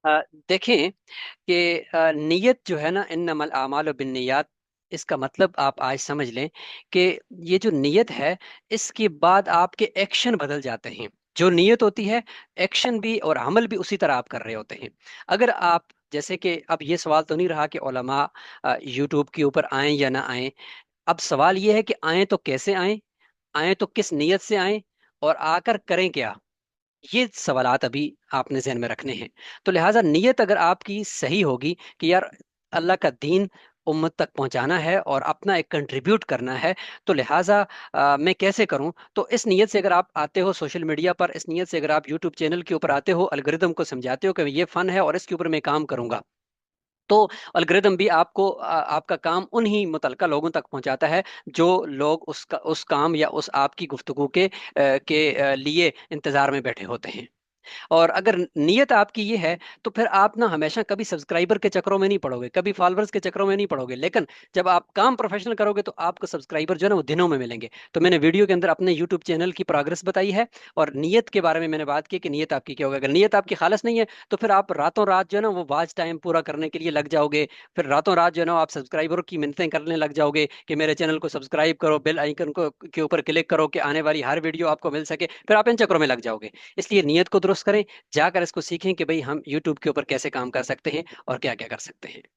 अ, देखें कि नीयत जो है ना, इन्नमल आमालु बिन्नियात, इसका मतलब आप आज समझ लें कि ये जो नीयत है, इसके बाद आपके एक्शन बदल जाते हैं। जो नीयत होती है, एक्शन भी और अमल भी उसी तरह आप कर रहे होते हैं। अगर आप, जैसे कि अब ये सवाल तो नहीं रहा कि उलमा यूट्यूब के ऊपर आएं या ना आएं। अब सवाल ये है कि आएं तो कैसे आएं, आएं तो किस नीयत से आएं, और आकर करें क्या। ये सवालात अभी आपने जहन में रखने हैं। तो लिहाजा नीयत अगर आपकी सही होगी कि यार अल्लाह का दीन उम्मत तक पहुंचाना है और अपना एक कंट्रीब्यूट करना है, तो लिहाजा मैं कैसे करूं, तो इस नीयत से अगर आप आते हो सोशल मीडिया पर, इस नीयत से अगर आप यूट्यूब चैनल के ऊपर आते हो, अलगोरिदम को समझाते हो कि ये फन है और इसके ऊपर मैं काम करूंगा, तो अलगोरिदम भी आपको आपका काम उन्हीं मुतलका लोगों तक पहुंचाता है जो लोग उस काम या उस आपकी गुफ्तगू के लिए इंतजार में बैठे होते हैं। और अगर नीयत आपकी ये है, तो फिर आप ना हमेशा कभी सब्सक्राइबर के चक्करों में नहीं पड़ोगे, कभी फॉलोअर्स के चक्करों में नहीं पड़ोगे। लेकिन जब आप काम प्रोफेशनल करोगे तो आपको सब्सक्राइबर जो है ना वो दिनों में मिलेंगे। तो मैंने वीडियो के अंदर अपने यूट्यूब चैनल की प्रोग्रेस बताई है, और नीयत के बारे में मैंने बात की कि नीयत आपकी क्या होगी। अगर नीयत आपकी खालस नहीं है, तो फिर आप रातों रात जो है ना वो वॉच टाइम पूरा करने के लिए लग जाओगे। फिर रातों रात जो है ना आप सब्सक्राइबरों की मिन्नतें करने लग जाओगे कि मेरे चैनल को सब्सक्राइब करो, बेल आइकन को के ऊपर क्लिक करो कि आने वाली हर वीडियो आपको मिल सके। फिर आप इन चक्करों में लग जाओगे। इसलिए नीयत को दुरुस्त करें, जाकर इसको सीखें कि भाई हम यूट्यूब के ऊपर कैसे काम कर सकते हैं और क्या क्या कर सकते हैं।